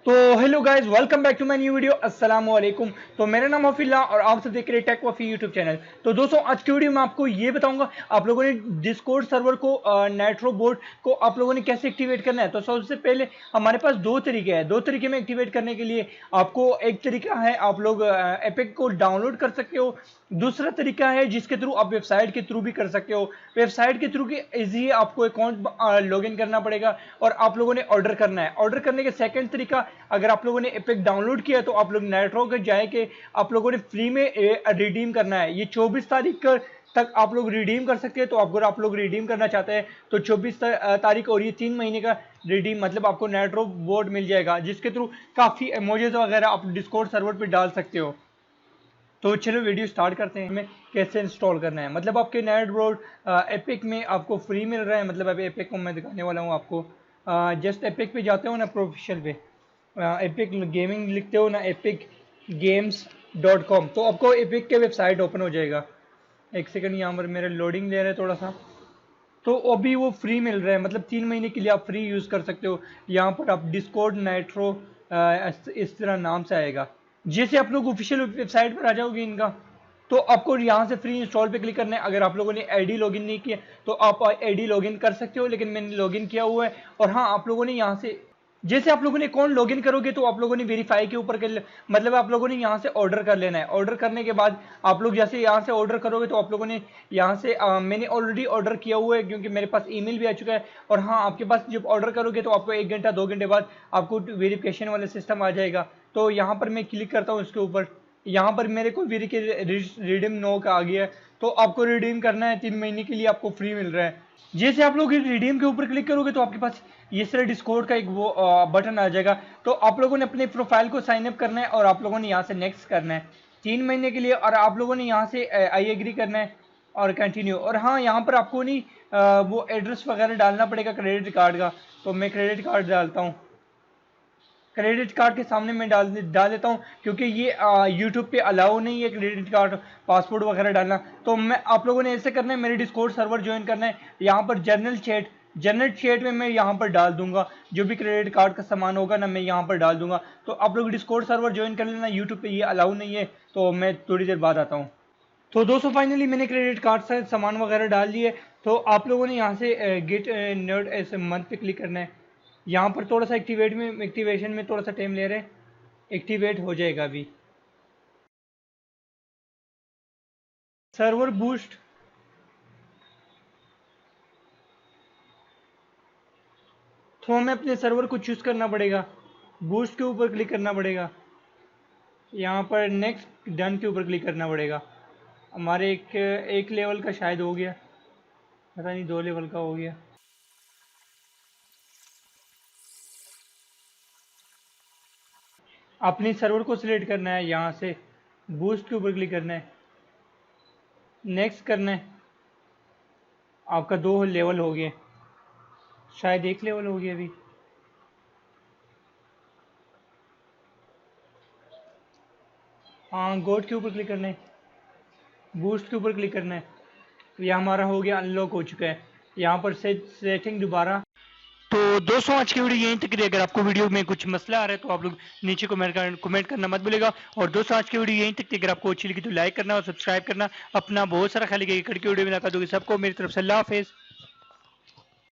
तो hello guys, welcome back to my new video. अस्सलाम वालेकुम। तो मेरा नाम वफील्ला और आप सब देख रहे हैं टेक वफी यूट्यूब चैनल। तो दोस्तों, आज की वीडियो में आपको ये बताऊंगा आप लोगों ने डिस्कॉर्ड सर्वर को नाइट्रो बोर्ड को आप लोगों ने कैसे एक्टिवेट करना है। तो सबसे पहले हमारे पास दो तरीके हैं। दो तरीके में एक्टिवेट करने के लिए आपको एक तरीका है, आप लोग एपिक को डाउनलोड कर सकते हो। दूसरा तरीका है जिसके थ्रू आप वेबसाइट के थ्रू भी कर सकते हो। वेबसाइट के थ्रू की इजी आपको अकाउंट लॉगिन करना पड़ेगा और आप लोगों ने ऑर्डर करना है। ऑर्डर करने के सेकंड तरीका, अगर आप लोगों ने एपिक डाउनलोड किया तो आप लोग नाइट्रो के जाए के आप लोगों ने फ्री में रिडीम करना है। ये 24 तारीख तक आप लोग रिडीम कर सकते हैं। तो अगर आप लोग रिडीम करना चाहते हैं तो 24 तारीख और ये 3 महीने का रिडीम मतलब आपको नाइट्रो बोर्ड मिल जाएगा, जिसके थ्रू काफ़ी इमोजेस वगैरह आप डिस्कॉर्ड सर्वर पर डाल सकते हो। तो चलो वीडियो स्टार्ट करते हैं। हमें कैसे इंस्टॉल करना है, मतलब आपके नाइट बोर्ड एपिक में आपको फ्री मिल रहा है। मतलब अभी एपिक को मैं दिखाने वाला हूँ आपको। जस्ट एपिक पे जाते हो ना, प्रोफेशनल पे एपिक गेमिंग लिखते हो ना, epicgames.com, तो आपको एपिक के वेबसाइट ओपन हो जाएगा। एक सेकंड, यहाँ पर मेरा लोडिंग ले रहा है थोड़ा सा। तो अभी वो फ्री मिल रहा है, मतलब 3 महीने के लिए आप फ्री यूज़ कर सकते हो। यहाँ पर आप डिस्कॉर्ड नाइट्रो इस तरह नाम से आएगा। जैसे आप लोग ऑफिशियल वेबसाइट पर आ जाओगे इनका, तो आपको यहाँ से फ्री इंस्टॉल पे क्लिक करना है। अगर आप लोगों ने आईडी लॉगिन नहीं किया तो आप आईडी लॉगिन कर सकते हो, लेकिन मैंने लॉगिन किया हुआ है। और हाँ, आप लोगों ने यहाँ से जैसे आप लोगों ने अकाउंट लॉगिन करोगे तो आप लोगों ने वेरीफाई के ऊपर कर, मतलब आप लोगों ने यहाँ से ऑर्डर कर लेना है। ऑर्डर करने के बाद आप लोग जैसे यहाँ से ऑर्डर करोगे तो आप लोगों ने यहाँ से मैंने ऑलरेडी ऑर्डर किया हुआ है क्योंकि मेरे पास ईमेल भी आ चुका है। और हाँ, आपके पास जब ऑर्डर करोगे तो आपको 1 घंटा 2 घंटे बाद आपको वेरिफिकेशन वाला सिस्टम आ जाएगा। तो यहाँ पर मैं क्लिक करता हूँ इसके ऊपर। यहाँ पर मेरे को रिडीम नो का आ गया है। तो आपको रिडीम करना है, 3 महीने के लिए आपको फ्री मिल रहा है। जैसे आप लोग रिडीम के ऊपर क्लिक करोगे तो आपके पास ये सारे डिस्कॉर्ड का एक वो बटन आ जाएगा। तो आप लोगों ने अपने प्रोफाइल को साइन अप करना है और आप लोगों ने यहाँ से नेक्स्ट करना है 3 महीने के लिए। और आप लोगों ने यहाँ से आई एग्री करना है और कंटिन्यू। और हाँ, यहाँ पर आपको नहीं वो एड्रेस वगैरह डालना पड़ेगा क्रेडिट कार्ड का। तो मैं क्रेडिट कार्ड डालता हूँ। क्रेडिट कार्ड के सामने मैं डाल देता हूँ क्योंकि ये यूट्यूब पे अलाउ नहीं है क्रेडिट कार्ड पासपोर्ट वगैरह डालना। तो मैं आप लोगों ने ऐसे करना है, मेरे डिस्कॉर्ड सर्वर ज्वाइन करना है। यहाँ पर जनरल चैट में मैं यहाँ पर डाल दूंगा जो भी क्रेडिट कार्ड का सामान होगा ना, मैं यहाँ पर डाल दूंगा। तो आप लोग डिस्कॉर्ड सर्वर ज्वाइन कर लेना, यूट्यूब पे ये अलाउ नहीं है। तो मैं थोड़ी देर बाद आता हूँ। तो दोस्तों, फाइनली मैंने क्रेडिट कार्ड से सामान वगैरह डाल दिए। तो आप लोगों ने यहाँ से गेट नोट ऐसे मंथ पे क्लिक करना है। यहाँ पर थोड़ा सा एक्टिवेशन में थोड़ा सा टाइम ले रहे हैं, एक्टिवेट हो जाएगा अभी। सर्वर बूस्ट, तो हमें अपने सर्वर को चूज करना पड़ेगा। बूस्ट के ऊपर क्लिक करना पड़ेगा, यहाँ पर नेक्स्ट डन के ऊपर क्लिक करना पड़ेगा। हमारे एक लेवल का शायद हो गया, पता नहीं 2 लेवल का हो गया। अपनी सर्वर को सिलेक्ट करना है, यहाँ से बूस्ट के ऊपर क्लिक करना है, नेक्स्ट करना है। आपका 2 लेवल हो गए, शायद 1 लेवल हो गया अभी। हाँ, गोट के ऊपर क्लिक करना है, बूस्ट के ऊपर क्लिक करना है। यह हमारा हो गया, अनलॉक हो चुका है। यहाँ पर सेटिंग दोबारा। तो दोस्तों, आज की वीडियो यहीं तक रही। अगर आपको वीडियो में कुछ मसला आ रहा है तो आप लोग नीचे कमेंट करना मत भूलेगा। और दोस्तों, आज की वीडियो यहीं तक थी। अगर आपको अच्छी लगी तो लाइक करना और सब्सक्राइब करना। अपना बहुत सारा ख्याल रखिएगा। वीडियो में सबको मेरी तरफ से अल्लाह हाफिज़।